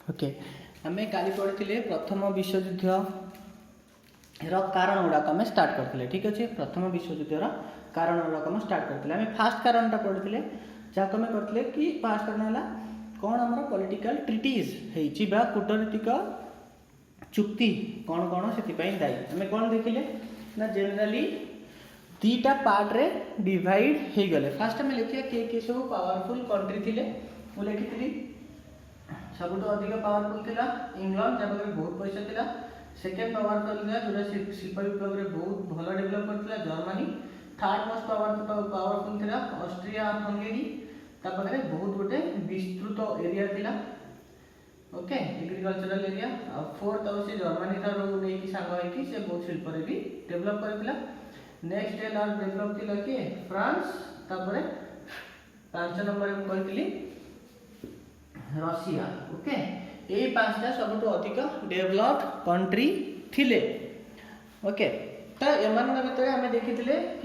Okay आमे काली पढ़ी प्रथम विश्वयुद्ध कारण गुड़ाक आम स्टार्ट करते ठीक अच्छे। प्रथम विश्वयुद्धर कारण गुड़ाक आम स्टार्ट करते आम फास्ट कारणटा पढ़ी जहाँ आम करते कि फास्ट कारण है कौन आम पॉलिटिकल ट्रिटीज हो कूटनीतिक चुक्ति कौन कौन से दायी आम कौन देखिले ना जेनेराली दीटा पार्ट रे डिवाइड हो गले। फास्ट आम लिखिए किए सब पावरफुल कंट्री थे मुझे लिखी सबुठ अधिक पावरफुल थिला इंग्लैंड जहाँ बहुत पैसा थिला। सेकेंड पावरफुल था जो शिल्प विप्लव में बहुत भल डेभलप करथिला जर्मनी। थर्ड मोस्ट पावरफुल थिला ऑस्ट्रिया हंगेरी तापर बहुत गोटे विस्तृत एरिया थिला ओके एग्रीकल्चरल एरिया। फोर्थ आउ से जर्मनी ठार नहीं सांग होगी से बहुत शिल्प भी डेभलप करथिला। नेक्स्ट डेभलप थिला कि फ्रांस तापर 5 नंबर में कहती रशिया ओके यही 5टा सब अधिक डेभलप्ड कंट्री थिले ओके। तो एमान भितर आम देखी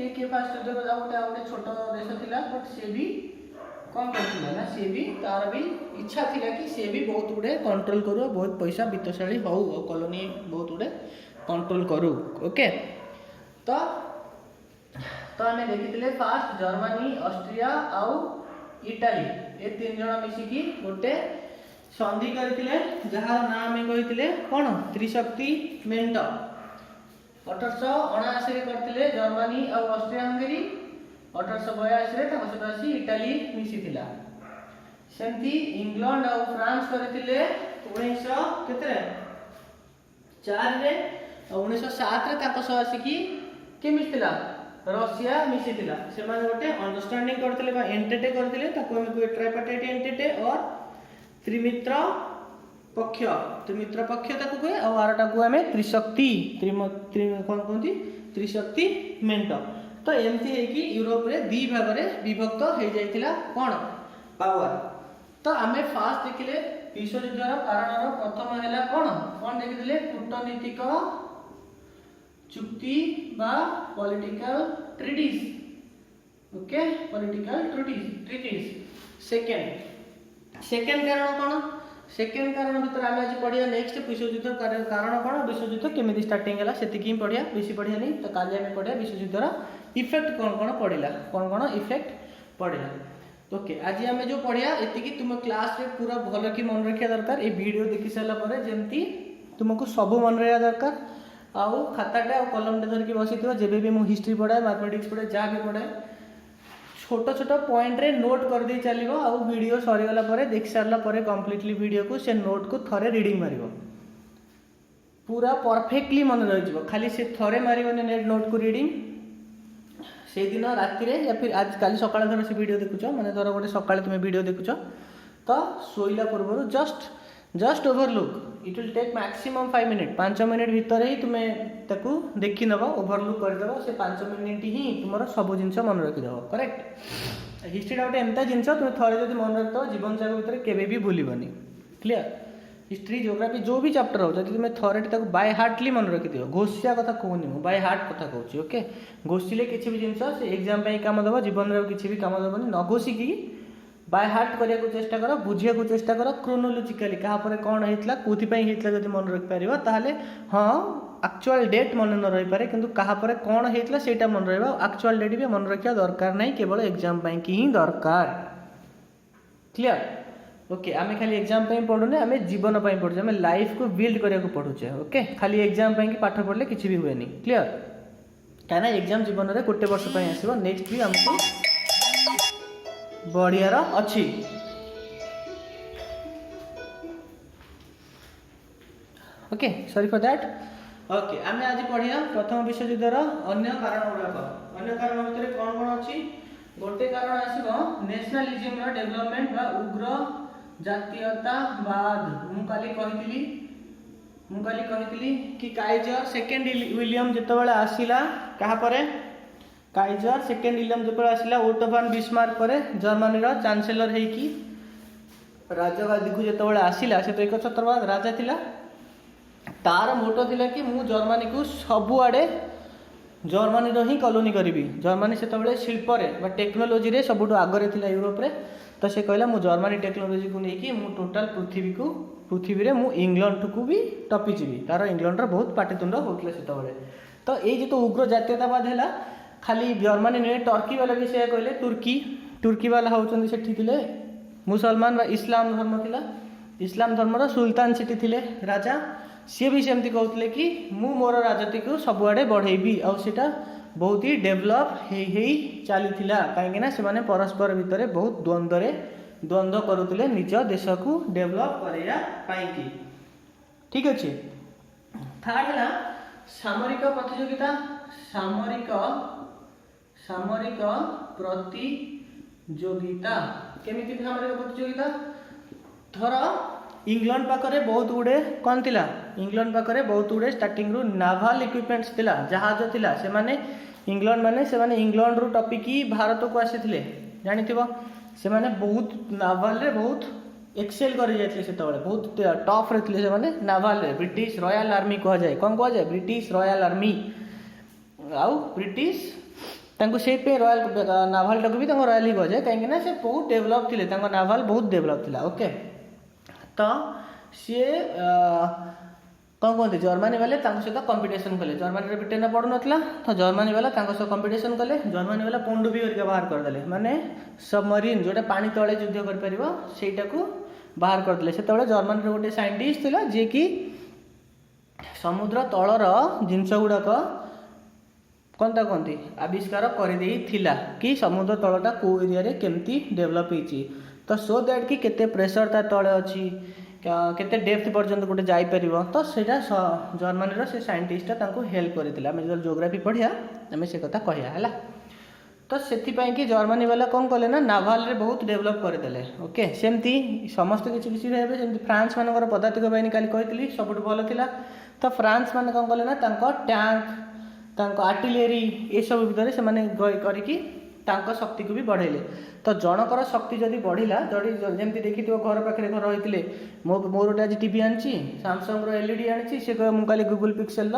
कि फास्ट गोटे छोट देश थिला बट सी भी कौन करथिला ना सी भी तार भी इच्छा थिला कि सी भी बहुत गुड़े कंट्रोल करू बहुत पैसा वित्तशाली हो कॉलोनी बहुत गुड़े कंट्रोल करू ओके। तो आम देखी फास्ट जर्मनी ऑस्ट्रिया आउ इटाली ये 3 जन मिसिकी गोटे संधि करथिले जहार नाम कहिथिले कोन त्रिशक्ति मेंट 1879 रे करथिले जर्मनी और ऑस्ट्रिया हंगेरी। 1882 रे ताको सहित आसी इटाली मिसिथिला। सेंती इंग्लैंड और फ्रांस करथिले 1900 केतरे 4 रे और 1907 रे ताको सह आसी के मिसिथिला रशिया मिसिथिला। से माने गोटे अंडरस्टैंडिंग करथिले बा एंटेटे करथिले ताको हम कोइ ट्राइपार्टाइट एंटेटे और त्रिमित्र पक्ष ताको कोइ और आरटा को हमें त्रिशक्ति कोन कोंती त्रिशक्ति मेंट। तो एमती है कि यूरोप रे दी भाग रे विभक्त हो जाइथिला कोन पावर। तो आमे फास्ट देखिले विश्वयुद्धर कारणर प्रथम हैला कोन देखिले कूटनीतिक चुक्ति बा political treaties okay political treaties. Second कारण कौन सेकेंड कारण भीतर आम आज पढ़िया नेक्स्ट विश्वयुद्ध कारण कौन विश्वयुद्ध केमी स्टार्टिंग है से पढ़िया बेसी पढ़िया नहीं। तो काली आम पढ़िया विश्वयुद्धर इफेक्ट कौन कौन पड़ा कौन इफेक्ट पड़ा ओके। आज आम जो पढ़िया ये तुम क्लास रे पूरा भल कि मन रखा दरकार ये वीडियो देखी सारापर जमती तुमको सब मन रहा दरकार आउ खाताटा और कलमटा धरिकी बसी जब भी मुझे हिस्ट्री पढ़ाए मैथमेटिक्स पढ़ाए जहाँ भी पढ़ाए छोट छोट पॉइंट रे नोट कर दे चलो आउ वीडियो सरीगला देख सारा कंप्लीटली वीडियो को से नोट को थरे रीडिंग मार पूरा परफेक्टली मन रही खाली से थरे मारने नेट नोट को रीडिंग से दिन राति रे या फिर आज काली सकाळ धर से वीडियो देखुच माने धर गोटे सकाळ तुम वीडियो देखुच तो शोइला पूर्व just overlook it will take maximum 5 minute 5 minute भीतर ही तुम्हें ताकू देखी नब ओवरलुक करदेव से 5 मिनट ही तुम सब जिन मन रखीदेव करेक्ट। हिस्ट्रीटा गोटे एमता जिन तुम थे जब मन रखिदेव जीवन जाक भितर केवे भी भूलबनी क्लियर। हिस्ट्री जियोग्राफी जो भी चैप्टर हो जब तुम थे बाय हार्टली मन रखिदिव घोषिया कथा कहूनी मुझे बाय हार्ट कथा कहूँ ओके। घोषिले किसी भी जिन से एग्जाम कम देव जीवन में किसी भी कम देवनी न घोषिकी बाय हार्ट करने को चेष्टा कर बुझे को चेष्टा कर क्रोनोलॉजिकली क्या कौन होता कौन होता जब मन रखिपर हाँ एक्चुअल डेट मन न रही पारे किंतु कहा पर कौन होता से मन रहा एक्चुअल डेट भी मन रखा दरकार नहीं केवल एग्जाम की ही दरकार क्लियर ओके। आम खाली एग्जाम पढ़ुने आम जीवन पढ़ुचे आम लाइफ को बिल्ड करने को पढ़ुचे ओके। खाली एग्जाम की पाठ पढ़ले किसी भी हुए क्लियर कहीं एग्जाम जीवन में गोटे वर्ष आसो नेक्स्ट भी आमको बढ़ियार अच्छी okay sorry for that okay. आम आज पढ़िया प्रथम विश्वयुद्धर अन्य कारण गुड़ाक अन्य कारण भितर कौन कौन अच्छी गोटे कारण आसो नेशनलिज्म डेवलपमेंट बा उग्र जातीयतावाद मुझे कही कि काइजर सेकेंड विलियम जितेबाला आसला क्या काइजर सेकेंड विलियम जो आसला ओटो फॉन बिस्मार्क पर जर्मनी चांसेलर होगी राजगादी को जो आसला से तो 71 बाद राजा थिला तार मोटो थिला कि मु जर्मनी को सबुआड़े जर्मनी ही कॉलोनी करी जर्मनी से शिल्प टेक्नोलोजी सबुठ आगे थिला यूरोप रे तो से कहला मु जर्मनी टेक्नोलोजी को लेकिन मु टोटाल पृथ्वी रे मु इंग्लैंड को भी टपी जीवी तार इंग्लैंड रो बहुत पाटितुंड होतले सेत बेले। तो ये जो उग्र जातीयतावाद है खाली जर्मनी नुहे टर्की वाला भी से कहले तुर्की वाला होचंदी सेठी थिले मुसलमान व इस्लाम धर्म थिला इस्लाम धर्मर सुल्तान सेठी थिले राजा सी भी सेमती कहते कि मु मोर राजनीति को सबुआड़े बढ़ेबी आ सेटा बहुत ही डेभलप चली कहीं से परस्पर भितर बहुत द्वंद्व करुले निज देश को डेभलप करने। ठीक अच्छे। थर्ड है सामरिक प्रतियोगिता सामरिक प्रतियोगिता केमिति सामरिक प्रतियोगिता धर इंग्लैंड पाखरे बहुत गुड़े कौन थिला इंग्लैंड पाखरे बहुत गुड़े स्टार्टिंग रु नाभाल इक्विपमेंट्स थिला जहाज थिला से माने इंग्लैंड माने से माने इंग्लैंड रु टपिकी भारत को आसीथिले जानिथिबो से माने बहुत नाभाल रे बहुत एक्सेल करि जायथिले सेतबेले बहुत टफ रे थिले से माने नाभाल रे ब्रिटिश रॉयल आर्मी कह जाय कोन कह जाय ब्रिटिश रॉयल आर्मी आउ ब्रिटिश तांको से पे रॉयल नाभाल टक भी तांको रॉयल ही कह जाय काहे ना से बहुत डेवलप थिले तांको नाभाल बहुत डेवलप थिला। ओके तो सी कौन कहते जर्मनी वाले सहित कंपटीशन कले जर्मनी ब्रिटेन पढ़ु नाला तो जर्मनी वाला सह कंपटीशन कले जर्मनी वाला पणडुबी करके बाहर करदे माने सबमरीन जोटा पानी तले युद्ध कर बाहर करदे से जर्मनी गोटे साइंटिस्ट थिला जे कि समुद्र तलर जिनस गुड़ाक कौन कहती आविष्कार करदेला कि समुद्र तलटा कौ एरिया केमती डेभलप होती तो सो दैट कि केते प्रेशर ता तले अच्छी केते डेप्थ पर्यंत गोटे जापर तो सेटा जर्मनी से साइंटिस्टा हेल्प करथिला आमे जो जियोग्राफी पढ़िया आमे से कथा कहया हैला। तो सेथिपाई कि जर्मनी वाला कौन कले ना नाभाल रे बहुत डेभलप करदेले। ओके सेमती समस्त किसी किसी रहबे सेमती फ्रांस मानकर पदातिक बाहिनी काली कहितली सबुठ भल थिला तो फ्रांस माने कौन कले ना टैंक आर्टिलरी ये सब भितर से माने करिकी तांको शक्ति को भी बढ़ेले तो जनकर शक्ति जदि बढ़िला जमी देखी घर पाखे घर होते मोर गोटे आज टीवी आनी सैमसंग एलईडी आनी सी कह मुझे गूगल पिक्सेल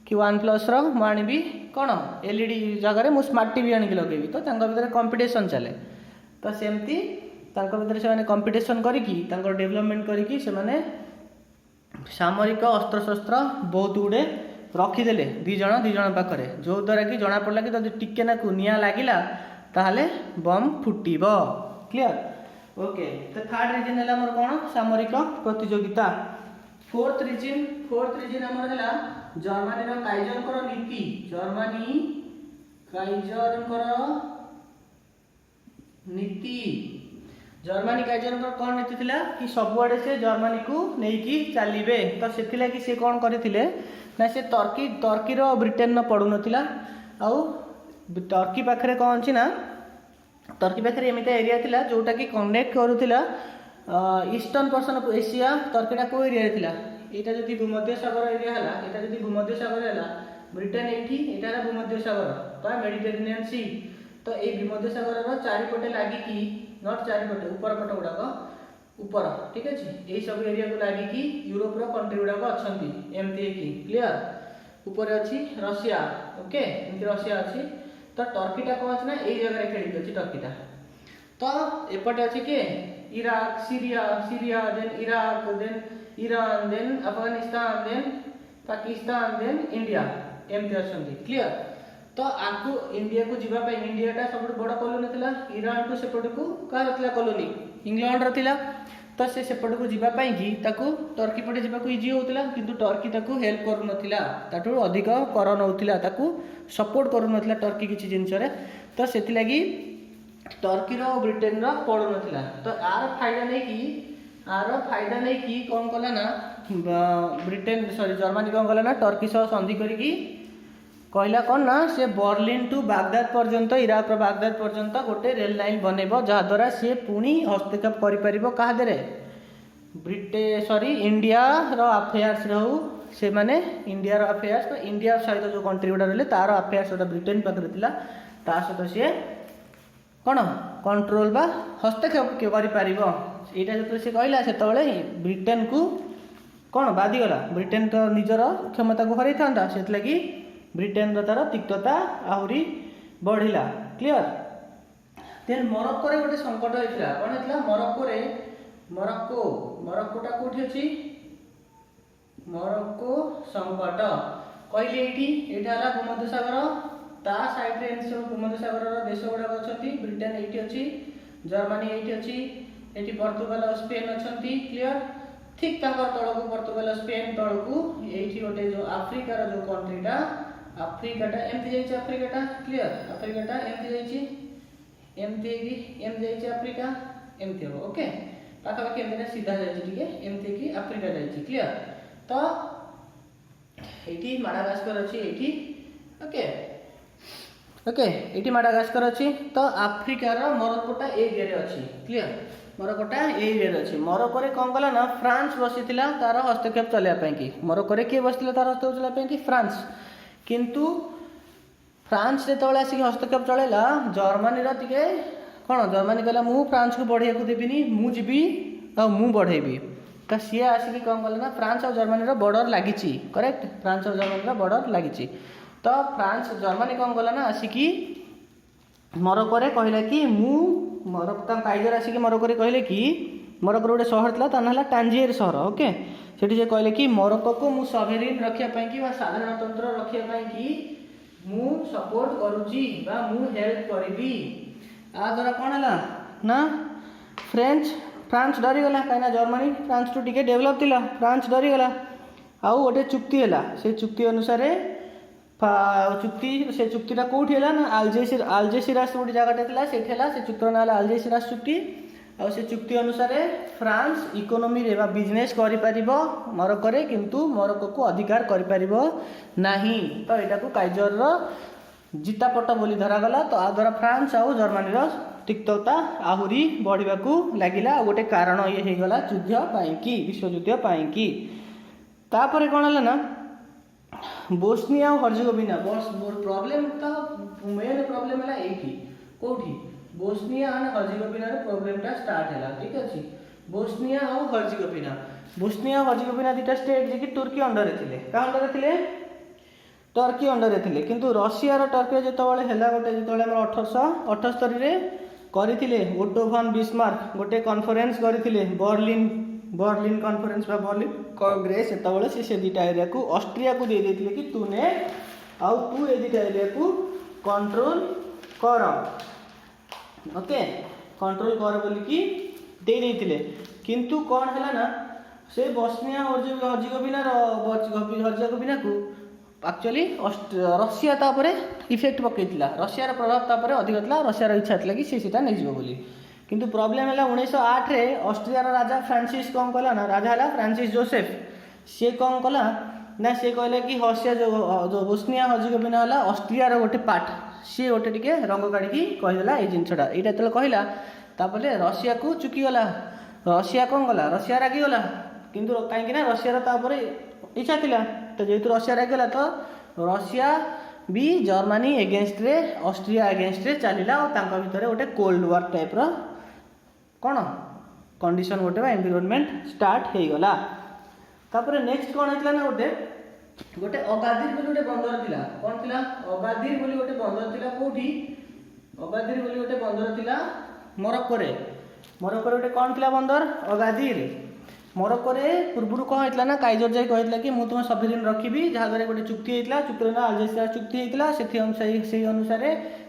कि वन प्लस आनी कौन एलईडी जगह मुझ स्मार्ट टीवी आनिक लगेबी तो भीतर कंपटीशन चले तो सेमती भीतर से कंपटीशन करिकी डेवलपमेंट करिकी से सामरिक अस्त्र शस्त्र बहुत गुड़े रखीदे दीज पाखे जो द्वारा कि जना पड़ा कि जब टिके ना निआ लगिला ताहले बम फुटब। क्लियर। ओके तो थर्ड रीजन है मोर कौन सामरिक प्रतियोगिता। फोर्थ रीजन आमर है जर्मनी काइजर नीति जर्मनी काइजर कौन नीति थिला कि सबुआड़े से जर्मनी को लेकिन चलिए तो से सी कौन करते ना से टर्की ब्रिटेन पड़ू नाला आउ टर्की पाखे कौन अच्छी ना टर्की पाखे एमती एरिया थिला जोटा कि कनेक्ट करूला ईस्टर्न पर्सन ऑफ एशिया टर्कीटा को एरिया थिला एटा जदि भूमध्य सागर एरिया है एटा जदि भूमध्य सागर है ब्रिटेन एटा भूमध्य सागर तो मेडिटेरेनियन सी तो ये भूमध्य सागर चारिपटे लगिकी नट चारिपटे ऊपर पट गुड़ाक ऊपर। ठीक अच्छे यही सब एरिया को लगिकी यूरोप कंट्री गुड़ाक अच्छा एमती क्लियर ऊपर अच्छी रशिया। ओके एमती रशिया अच्छी तो टर्कीटा कौन अच्छे ना यही जगह खेली अच्छी टर्कीटा तो एपटे अच्छे किए Iraq Syria then Iraq then Iran then Afghanistan then Pakistan then India एमती अच्छा क्लियर। तो आपको इंडिया को जीवाई इंडियाटा सब बड़ कॉलोनी थिला ईरान को सेपट को कहार थिला कॉलोनी इंग्लैंड रा थिला तो से सेपट को जीवाई कि ताकू टर्की पटे जावाक इजी होता किंतु टर्की ताकू हेल्प करू नथिला ताठू अधिक कर नउथिला ताकू सपोर्ट करू नथिला टर्की किछि जिंस रे तो सेति लागि टर्की रो ब्रिटेन रो पड़ू नथिला तो आर फायदा नहीं कि कौन कला ना ब्रिटेन सॉरी जर्मनी कौन कला ना टर्की सह संधि करिकी कहला कौन ना से बर्लिन टू बागदाद पर्यंत इराक बागदाद पर्यंत गोटे रेल लाइन बनइब जहाद्वारा सी पुणी हस्तक्षेप कर इंडिया अफेयर्स रहू से माने इंडिया अफेयर्स इंडिया सहित जो कंट्री गुड़ा रही तार अफेयर्स जो ब्रिटेन पाखे था ता सहित सी कौन कंट्रोल बा हस्तक्षेप कर यहाँ जो सी कहला से ब्रिटेन को कौन बाधिगला ब्रिटेन तो निजर क्षमता को हर था से ब्रिटेन तार तिक्तता आहरी बढ़िला। क्लियर। देन मरक्को रे गोटे संकट होइतिला कोन हेतला मरक्कोटा कोठी अछि मरक्को संकट कहली एठी हला भूमध्य सागर ता साइड रे एन सब भूमध्य सागर रो देश गुडा अछंती ब्रिटेन एठी अछि जर्मनी एठी अछि एठी पोर्तुगाल और स्पेन अछंती क्लियर ठीक ताकर तळकू पोर्तुगाल स्पेन तळकू एठी गोटे जो अफ्रीका रो जो कंट्रीटा अफ्रीकाटा एमती जाइछ अफ्रीकाटा क्लियर अफ्रीकाटा एमती जाइछ एम जाइछ अफ्रीका एमती हो ओके पाखा पाखी एमती सीधा जाइछ ठीक एमती की अफ्रीका जाइछ क्लियर तो एठी माडागास्कर अछि एठी ओके ओके एठी माडागास्कर अछि तो अफ्रीका रो मरक्कोटा ए एरिया रे अछि क्लियर मरक्कोटा ए एरिया रे अछि मरक्को रे कोन कला ना फ्रांस बसितिला तार हस्तक्षेप चले पय की मरक्को रे के बसितिला तार हस्तक्षेप चले पय की फ्रांस किंतु फ्रांस रे तळे आसी हस्तक्षेप चलेला जर्मनी रो टिके कोन जर्मनी कहला मु फ्रांस को बढ़िया को देबिनी मु जिबी आ मु बढ़ेबी तो सी आसिक कौन कले ना फ्रांस और जर्मनी बॉर्डर लगी करेक्ट फ्रांस और जर्मनी बॉर्डर लगी तो फ्रांस जर्मनी कौन कला ना आसिक मरक्को रे कहले कि मु मरक्को काइजर आसिक मरक्को रे कहले कि मरक्को गोटे सहर था ता ना टांजिएर सहर ओके सेठी जे कहले कि मरक्को को मु सॉवरेन रखिया पई कि बा साधारणतंत्र रखिया पई कि मु सपोर्ट करूची बा मु हेल्प करबी आ द्वारा कौन है ना फ्रांस डरीगला कहीं जर्मनी फ्रांस टू टिके डेभलप थिला फ्रांस डरीगला आउ गोटे चुक्ति है से चुक्ति अनुसार से चुक्तिटा कौटी है ना आलजेसिरास गोटे जगह से चुक्तर ना आलजेसिरास चुक्ति आ से चुक्ति अनुसार फ्रांस इकोनोमी रे बा बिजनेस करि परिबो मरक्को रे किंतु मरक्को को अधिकार करि परिबो नाही तो एटा को काइजर रो जितापट बोली धरागला तो आ द्वारा फ्रांस आउ जर्मनी रो तिक्तता आहुरी बढ़िबा को लागिला गोटे कारण ये हे गला युद्ध पाई की विश्व युद्ध पाई की तापरे कोन हला ना बोस्निया और हर्जेगोविना प्रॉब्लम तो मेन प्रॉब्लम हला एठी कोठी बोस्निया एंड हर्जेगोविना रो प्रॉब्लमटा स्टार्ट हला ठीक अछि बोस्निया और हर्जेगोविना दुटा स्टेट जे कि तुर्की अंडर रे थिले का अंडर रे थिले टर्की अंडर रे थिले किंतु रशिया रो टर्की जेतबळे हला गोटे जेतबळे हमर 1878 रे करथिले ओटो von बिस्मार्क गोटे कॉन्फ्रेंस करथिले बर्लिन कॉन्फ्रेंस बा बर्लिन कांग्रेस सेतबळे से दुटा एरिया को ऑस्ट्रिया को दे देथिले कि तूने आउ तू ए दुटा एरिया को कंट्रोल कर ओके कंट्रोल कर बोली कि दे देथिले किंतु कोन हला ना से बोस्निया और हर्जेगोविना को एक्चुअली रशिया तापरे इफेक्ट पकईला रशियार प्रभाव तापरे अधिक था रशियार इच्छा थी कि सीटा नहीं जीव बोली किंतु प्रॉब्लम है 1908 रे ऑस्ट्रियार राजा फ्रांसिस कौन कला ना राजा है फ्रांसिस जोसेफ सी कौन कला ना सी कहले कि हर्षिया जो बोस्निया हर्जेगोविना है ऑस्ट्रियार गोटे पार्ट सी गोटे टिके रंग काढ़ी कहीदेला ये जिनटा यहाँ जो कहला तापर रशिया को चुकीगला रशिया कौन गला रशिया रागिगला किंतु कहीं रशियार तापर इच्छा थिला तो जेहेतु रशिया रागिगला तो रशिया भी जर्मनी एगेन्स्ट रे ऑस्ट्रिया एगेन्स्ट रे चलिला और तांका भितर गोटे कोल्ड वार टाइप रो कौन कंडीशन गोटे एनवायरनमेंट स्टार्ट हो गला तापर नेक्स्ट कौन होइतला ना गोटे अगादिर बोली गोटे बंदर थिला कौन थिला अगादिर बोली गोटे बंदर थिला कोठी अगादिर बोली गोटे बंदर थिला मरक्को रे गोटे कौन थिला बंदर अगादिर मरक्को रे पूर्व कौन होइतला ना काइजर जाई कहितला कि मु तुम सॉवरेन रखिबी जहा द्वारा गोटे चुक्ति होइतला चुक्ति ना अल्जेसिरा चुक्ति होइतला से अनुसार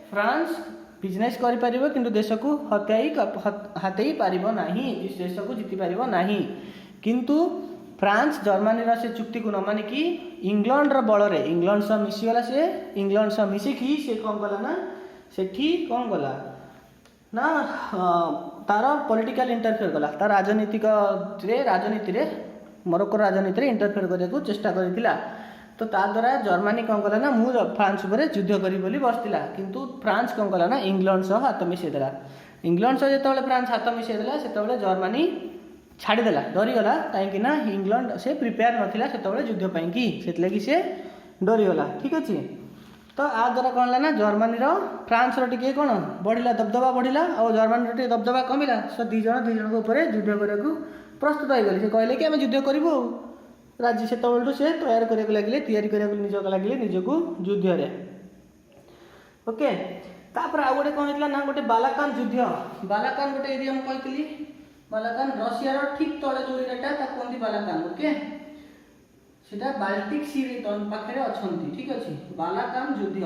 फ्रांस बिजनेस करि परिबो किंतु देश को हतेई पारिबो नाही इस देश को जीति पारिबो नाही किंतु फ्रांस जर्मनी रा से चुक्ति को न मानि कि इंग्लैंड रो बळ रे इंग्लैंड से मिसिगला से इंग्लैंड से मिसिकी से कौन गला ना सेठी कौन गला ना तार पॉलिटिकल इंटरफेयर गला तार राजनीति रे मरक्को राजनीति रे इंटरफेयर करने को चेष्टा करितिला तो ता द्वारा जर्मनी कौन कला ना मु फ्रांस ऊपर युद्ध करी बोली बसतिला किंतु फ्रांस कौन कला ना इंग्लैंड सह हाथ मिसई देला इंग्लैंड सह जेतबेले फ्रांस हाथ मिसई देला सेतबेले जर्मनी छाड़ीदेला डरीगला कहीं ना इंग्लैंड से प्रिपेयर नथिला सेतबेले युद्ध पाई कि सेतले कि से डरीगला ठीक अछि तो आ द्वारा कौन है ना जर्मनी रो फ्रांस रो टिके कौन बढ़िला दबदबा बढ़िला और जर्मनी रो टिके दबदबा कमिला सो दुई जन को ऊपर युद्ध करने को प्रस्तुत हो गले से कहले कि आम युद्ध करूँ राज्य से से तैयार करने लगे निजक लगे निजक युद्ध रे ओके तापर आ गोटे कौन होता ना गोटे बालाकान युद्ध बालाकान गोटे एरिया मैं कहती बालाकान रशिया ठीक तले जो एरियाटा ताको कहते बालाकान ओके सेटा बाल्टिक सी रे पाखे अछंती ठीक अछि बालाकान युद्ध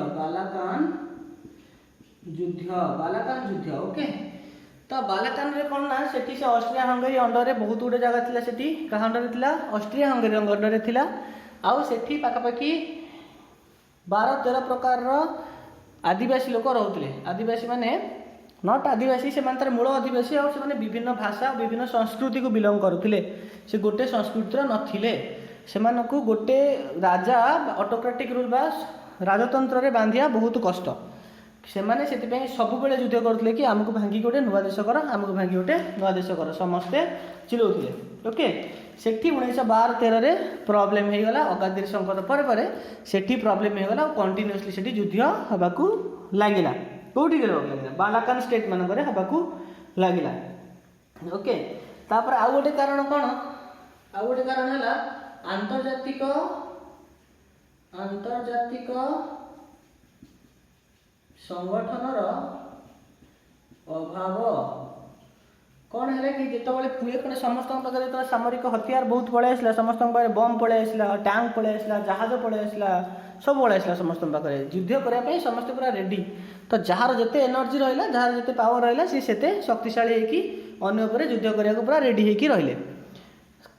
ओके तो बालाकान रे कोन ना सेठी से ऑस्ट्रिया हंगरी अंडर रे बहुत गुडे जगह थिला सेठी कहा अंडर थिला ऑस्ट्रिया हंगरी अंडर रे थिला आउ सेठी पाखापाखि 12-13 प्रकार रो आदिवासी लोक रहउतले आदिवासी माने नॉट आदिवासी से माने मूल आदिवासी और से विभिन्न भाषा विभिन्न संस्कृति को बिलोंग करुले से गोटे संस्कृतिर नथिले सेमानकु गोटे राजा ऑटोक्रेटिक रूल बा राजतंत्र रे बांधिया बहुत कष्ट से माने सेतिपई सब बेले युद्ध करथले कि हमको भांगी गोटे नुआ देश कर हमको भांगी गोटे नुआ देश कर समस्ते चिल्लाउथले ओके सेठी 1912-13 रे प्रॉब्लम हे गला अगाधीर संकट पर सेठी प्रॉब्लम हे गला कंटीन्यूअसली सेठी युद्ध हबाकू लागिला कोठी गेलो लागिला बालाकान स्टेट मान करे हबाकू लागिला ओके तापर आ गोटे कारण कोन आ गोटे कारण हला आंतर्जातिक संगठन अभाव कौन है कि जितेबाला पुए समस्त पाखे सामरिक हथियार बहुत पलि आसला समस्त बम पलि आसला टैंक पलि आसला जहाज पलि आसला सब पलि आसला समस्त पाखे युद्ध करने समस्त पूरा रेडी तो जार जिते एनर्जी रहा जार जिते पावर रहा सी से शक्तिशाली होगी अन्य पर युद्ध करने पूरा रेडी होगी रहिले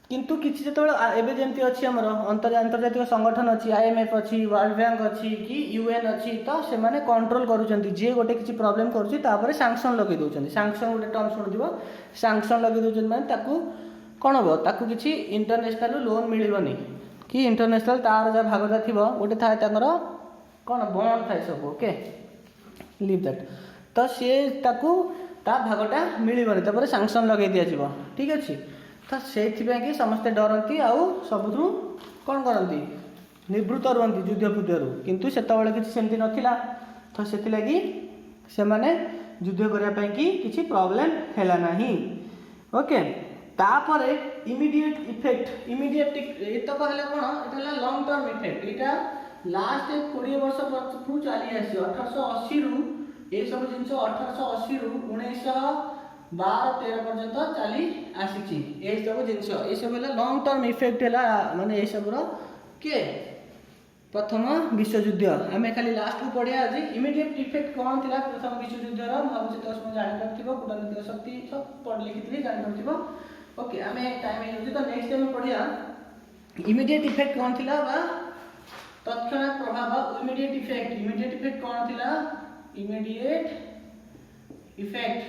किंतु किसी जो एवं जमी अच्छी आमर अंतर्जातिक संगठन अच्छी IMF अच्छी वर्ल्ड बैंक अच्छी कि UN अच्छी तो से माने कंट्रोल करुँच जी गोटे किसी प्रोब्लेम कर सांक्शन लगे दौरान सांक्शन गोटे टर्म शुणुव सांक्शन लगे दौरान मैंने कौन हम ताकू किसी इंटरनेशनल लोन मिलनी कि इंटरनेशनल तार जहाँ भागटा थी गोटे थाए कौन बॉन्ड थाए सब ओके लिव दैट तो सी ताकू ता भागटा मिलनी सांक्शन लगे दिज्व ठीक अच्छे तो से कि समस्ते डरती आउ सबुठू कौन करती निवृत्त रुहति युद्ध फुद्धरू किंतु सेतबेले किसी सेमती नथिला तो से लगी से माने युद्ध करने की किसी प्रॉब्लम हैला नहीं ओके तापर इमीडिएट इफेक्ट इमीडिएट एतक है कौन ये लॉन्ग टर्म इफेक्ट यहाँ लास्ट 20 वर्ष पछू चली आसी 1880 रु ये सब जिन 1880 रु 1912-13 पर्यंत चली आसी ये सब जिनस ये सब लॉन्ग टर्म इफेक्ट है माने ये सब के प्रथम विश्वयुद्ध आम खाली लास्ट को पढ़िया आज इमीडिएट इफेक्ट कौन थी प्रथम विश्वयुद्धर भावुँ तो जापर कूटनीतिक शक्ति सब पढ़ लिखी जापर ओके आम टाइम तो नेक्स्ट टाइम पढ़िया इमीडिएट इफेक्ट कौन थी तत्क्षणात प्रभाव इमीडिएट इफेक्ट कौन थी इमीडिएट इफेक्ट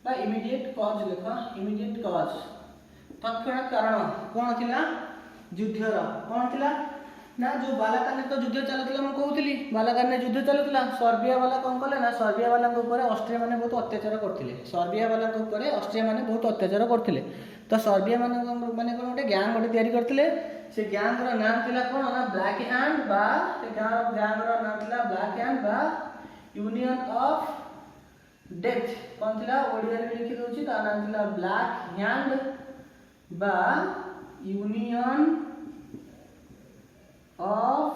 बा इमीडिएट कॉज लिख इमीडिएट कॉज तत्क्षणात कारण कौन थी युद्धर कौन थी ना जो बालाकान तो युद्ध चलुला मुझे कहूली बालाकान युद्ध चलुला सर्बिया वाला कौन कले ना सर्बिया वाला ऑस्ट्रिया माने बहुत अत्याचार करते सर्बिया वाला ऑस्ट्रिया माने बहुत अत्याचार करते तो सर्बिया माने कौन गोटे गैंग गोटे तैयारी करते से गैंग नाम थिला कौन ना ब्लैक हैंड बा गैंग नाम थिला ब्लैक हैंड बा यूनियन ऑफ डेथ कौन थिला ओडिया रे लिखि दोछि ता नाम थिला ब्लैक हैंड बा यूनियन ऑफ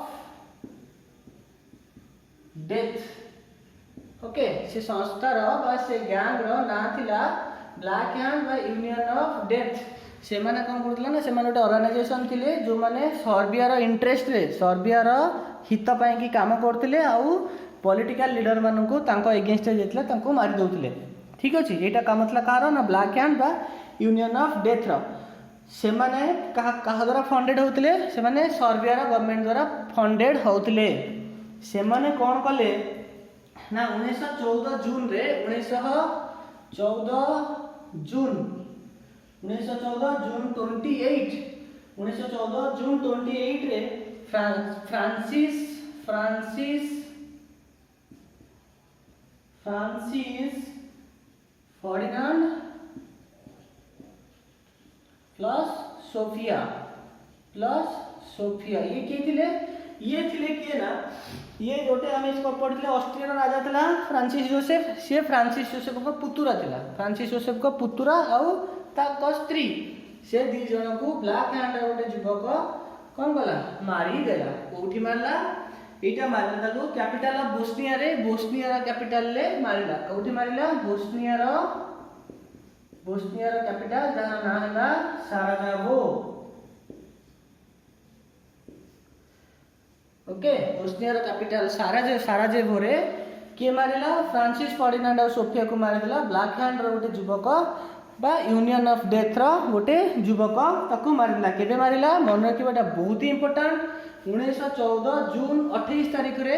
डेथ ओके से संस्थार बा से गैंग रो ना थिला ब्लैक हैंड बा यूनियन ऑफ डेथ से माने कौन करथिला ना से माने गोटे ऑर्गेनाइजेशन थिले जो माने सर्बिया रो इंटरेस्ट रे सर्बिया रो हित पई की काम करथिले आउ पॉलिटिकल लीडर मानू एगेन्स्ट जाता मारी दौले ठीक अच्छे यहाँ कम था कह ना ब्लैक हैंड बा यूनियन ऑफ डेथ से माने कहा द्वारा फंडेड होते से माने सर्बिया गवर्नमेंट द्वारा फंडेड होते से माने कौन कले ना 1914 जून रे 1914 जून 28 रे फ्रांसिस फर्डिनांड प्लस सोफिया ये किए थे ये थिले किए ना ये गोटे आम इसको पढ़ते ऑस्ट्रिया राजा था फ्रांसिस जोसेफ सी फ्रांसिस जोसेफ को पुतुरा था फ्रांसिस जोसेफ को पुतुरा आउ स्त्री से दी जन को ब्लैक हैंड गोटे युवक कौन कला मारी देला कौटी मारला एटा मारिला ताको कैपिटल ऑफ बोस्निया रे बोस्निया रा कैपिटल ले मारिला कोठी मारिला बोस्निया रो कैपिटल जार ना हला साराजेवो ओके बोस्निया रो कैपिटल साराजेवो रे के मारिला फ्रांसिस फर्डिनांड और सोफिया को मारिला ब्लैक हैंड रो गोटे युवक बा यूनियन ऑफ डेथ रो गोटे युवक ताको मारिला केबे मारिला मन रखिबाटा बहुत ही इंपोर्टेंट 1914 जून 28 तारिख रे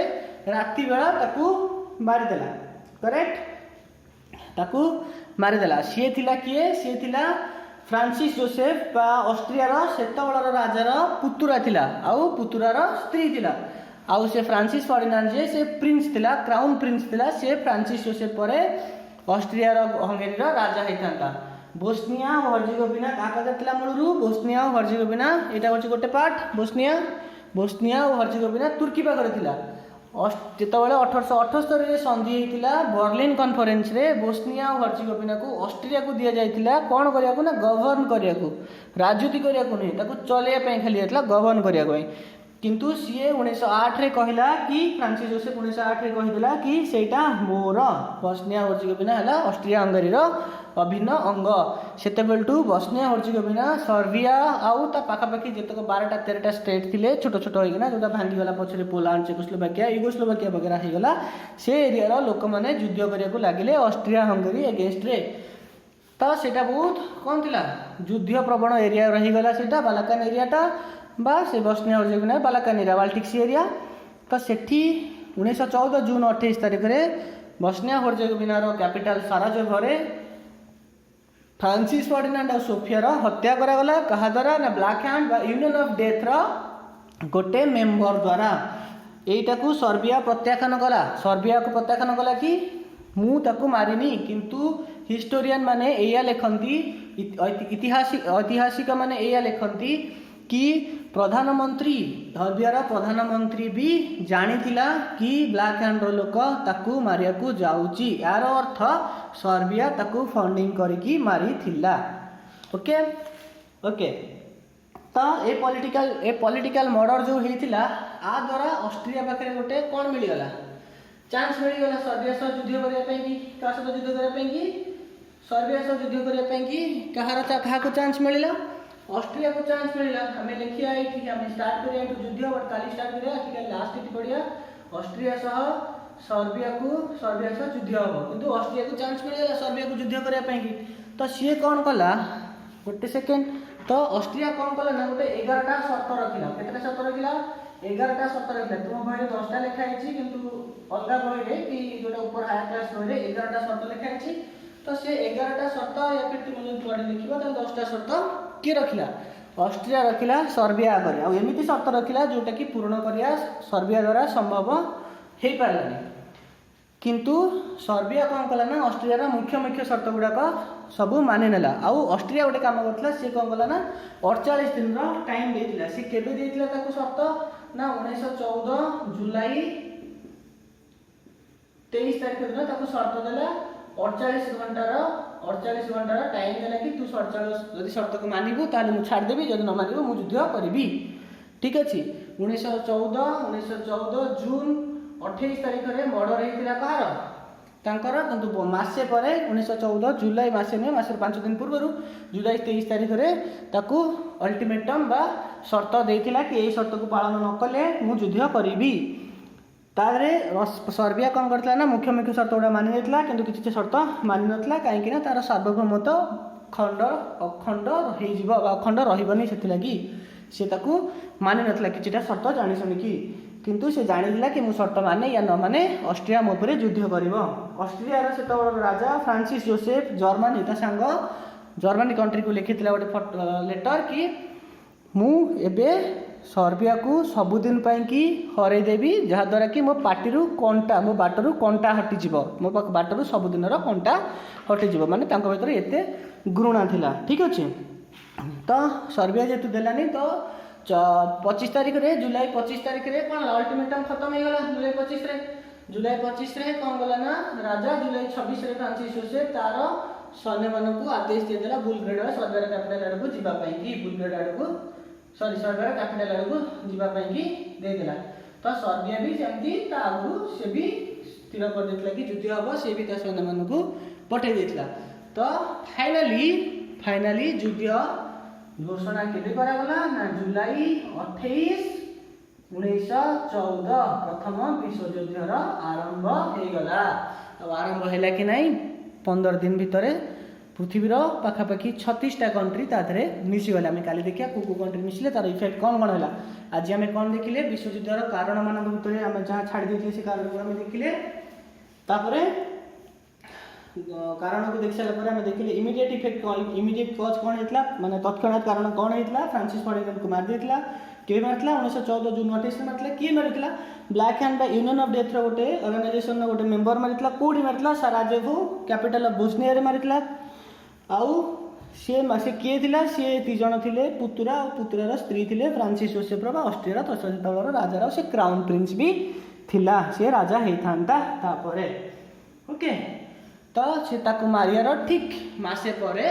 राति बेला ताको मारिदेला करेक्ट ताको मारिदेला सी थिला किए सी थिला फ्रांसिस जोसेफ बा ऑस्ट्रिया रो सेतबळर राजा रो पुतुरा थिला आउ पुतुरा रो स्त्री थिला आउ से फ्रांसिस फर्डिनांड जे से प्रिंस थिला क्राउन प्रिंस थिला से फ्रांसिस जोसेफ परे ऑस्ट्रिया रो हंगेरी रो राजा हेतांता बोस्निया और हर्जेगोविना काका थिला मूलरू बोस्निया और हर्जेगोविना एटा होची गोटे पार्ट बोस्निया और हर्जेगोविना तुर्की पाखरे थिला जेतबेले 1878 रे संधि हेतिला बर्लिन कॉन्फ्रेंस रे बोस्निया और हर्जेगोविना को ऑस्ट्रिया को दिया जायतिला कोन करिया को ना गवर्न करिया को राजनीति करिया को नहीं ताको चलेया पे खाली हेतला गवर्न करिया को किंतु सीए 1908 रे कहला कि फ्रांसिस जोसेफ 1908 रे कहिदला कि सेटा मोर बोस्निया और हर्जेगोविना हला ऑस्ट्रिया हंगरी रो अभिन्न अंग सेतेबेलटू बोस्निया हर्जेगोविना सर्बिया आउ ता पाखापाखी जेतक 12टा 13टा स्टेट थिले छोट छोट होइगना जोटा भांगी गला पछरे पोलैंड चेकोस्लोवाकिया युगोस्लोवाकिया वगैरह हे गला से एरिया रो लोक माने युद्ध करिया को लागिले ऑस्ट्रिया हंगरी अगेंस्ट रे तो सेटा बहुत कोन थिला युद्ध प्रवण एरिया रही गला सेटा बाल्कान एरियाटा बा से Bosnia Herzegovina Balkan area Baltic sea area तो सेठी 1914 जून 28 तारिख रे बोस्निया हर्जेगोविना रो कैपिटल साराजेवो रे फ्रांसिस फर्डिनांड और सोफिया रो हत्या करा गला कहा द्वारा ना ब्लैक हैंड बा यूनियन ऑफ डेथ रो गोटे मेंबर द्वारा एटा को सर्बिया प्रत्याख्यान कला कि मु ताको मारिनी किंतु हिस्टोरियन माने एया लेखंती ऐतिहासिक माने एया लेखंती कि प्रधानमंत्री सर्बिया प्रधानमंत्री भी जानिथिला कि ब्लैक हैंड रो लोक ताकू मारिया को जाउची यार अर्थ सर्बिया ताकू फंडिंग करिकी मारी थिला ओके ओके तो ए पॉलिटिकल मर्डर जो हेतिला आ द्वारा ऑस्ट्रिया पाखरे गोटे कोन मिली गला चांस मिली गला सर्बिया से युद्ध करिया पे कि का से युद्ध करिया पे कि सर्बिया से युद्ध करिया पे कि कहा को चांस मिलिला ऑस्ट्रिया को चांस मिला हमें लिखिया ठीक है स्टार्ट करिया युद्ध बट काली स्टार्ट करिया ठीक लास्ट इति पड़िया ऑस्ट्रिया सह सर्बिया से युद्ध हो किंतु ऑस्ट्रिया को चांस मिलला सर्बिया को युद्ध करिया पे कि तो सी कोन कला गोटे सेकेंड तो ऑस्ट्रिया कोन कला ना गोटे 11टा शर्त रखिला केतटा शर्त रखिला 11टा शर्त रखिला तुम बहिरे 10टा लिखा आइछि किंतु अलगा बहिरे कि जोटा ऊपर हायर क्लास बहिरे 11टा शर्त लिखा आइछि तो से 11टा शर्त या फिर तुम जो पढ़ी लिखिबा त 10टा शर्त के रखिला ऑस्ट्रिया रखिला सर्बिया आगे आ एमिति शर्त रखिला जोटा कि पूर्ण करिया सर्बिया द्वारा संभव हे पारलानी किंतु सर्बिया कौन कला ना ऑस्ट्रिया मुख्य शर्त गुड़ाक सब मानि नेला आउ ऑस्ट्रिया गोटे काम करथिला से कौन कला ना 48 दिन रो टाइम देथिला से केबे देथिला ताको शर्त ना 1914 जुलाई 23 तारिख दिन ताको शर्त देला 48 घंटार टाइम देला कि तू 48 यदि शर्त को मानिबू ताले मु छाड़ देबी यदि न मानिबू मु युद्ध करबी ठीक अछि 1914 जून 28 तारिख रे मर्डर हेतिला कहार तांकर किंतु मासे परे 1914 जुलाई मासे ने मासे 5 दिन पूर्व जुलाई 23 तारिख रे ताकू अल्टीमेटम बा शर्त देथिला कि ए शर्त को पालन न कले मु युद्ध करबी तारे सर्बिया कौन करथिला ना मुख्य शर्त गुड़ा मानि नेथिला किंतु किछि शर्त मानि नथिला काहे कि ना तार सार्वभौमत्व अखंड हे जीव अखंड रहिबनी सेति लागि से ताकू मानि नथिला किछिटा शर्त जानि सुनिकी किंतु से जानिला कि मु शर्त माने या न माने ऑस्ट्रिया मो परे युद्ध करिवो ऑस्ट्रिया रो सेत राजा फ्रांसिस जोसेफ जर्मनी ता संग जर्मनी कंट्री को लिखिथिला गोटे लेटर कि मु एबे सर्बिया को सबुदिन कि हरई देवी जहाद्वारा कि मो पार्टी कंटा मो बाटरू कंटा हटिज मो बाटरू सबुदिन कंटा हटिज माने तांको भीतर एते घृणा थिला ठीक अच्छे तो सर्बिया जेतु देलानी तो 25 तारिख रे जुलाई 25 तारिख रे कौन अल्टीमेटम खत्म हो गला जुलाई 25 रे कौन गला ना राजा जुलाई 26 रे फ्रांसिस जोसेफ तार सैन्य मान को आदेश दे देला बुलग्रेड सर्बिया कैपिटल आड़ को जीवा पई कि बुलग्रेड आड़ को सर्बिया कैपिटल आड़ को जीवा पई कि दे देला तो सर्बिया भी सेमती आगु से भी स्थिर कर देथिला कि युद्ध हम से भी सैन्य मानक पठे देथिला। तो फाइनाली युद्ध घोषणा केबे करागला ना जुलाई 28 1914 प्रथम विश्व युद्धर आरंभ हो गला। अब आरंभ है कि नहीं 15 दिन भितर पृथ्वीर पाखापाखि 36टा कंट्री ताधरे मिसीगले। आम काली देखिए को कंट्री मिसिले तार इफेक्ट कौन कौन है। आज आम कौन देखिले विश्व युद्धर कारण मान भितर आम जहाँ छाड़ी देते से कारण को आम देखिले। तापरे कारण को देख सारा आम देखिले इमिडिएट इफेक्ट इमिडिएट कज कौन होता माने तत्क्षणात कारण कौन होता फ्रांसिस फर्डिनांड को मार देता किए मारता 1914 जून 28 मारता किए मारता black hand by union of death गोटे ऑर्गेनाइजेशन गोटे मेंबर मारता कौटी मारता साराजेवो कैपिटल ऑफ बोस्निया रे मारता आउ से किए थिला सी 3 जण थिले पुतुरा और पुतुरार स्त्री थिले फ्रांसिस जोसेफ रा ऑस्ट्रिया तत्कालीन राजा से क्राउन प्रिंस भी थिला सी राजा हेथांता तापरे ओके। तो से ताकू मारियार ठीक मासे परे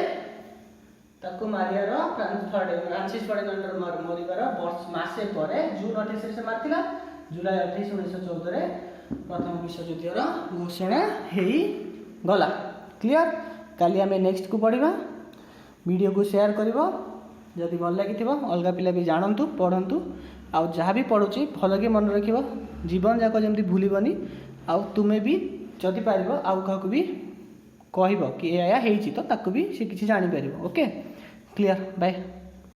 ताकू मारियार फ्रांसिस फर्डिनांड मरिबार मासे परे जून 28 से मारथिला जुलाई 28 1914 रे प्रथम विश्व युद्धर घोषणा हेई गला। क्लियर काली आम नेक्स्ट को पढ़ा वीडियो को शेयर करिवो जदि भल लगी अलग पिला भी जानतु पढ़ंतु आउ जहाँ भी पढ़ुची भल के मन रखिबो जीवन जाक जमती भूलिबनी आउ तुमे भी जदि पारिबो आउ काहू भी कहब कि एया हेइची तो ताकू भी से किछि जानि पारिबो। Okay clear by.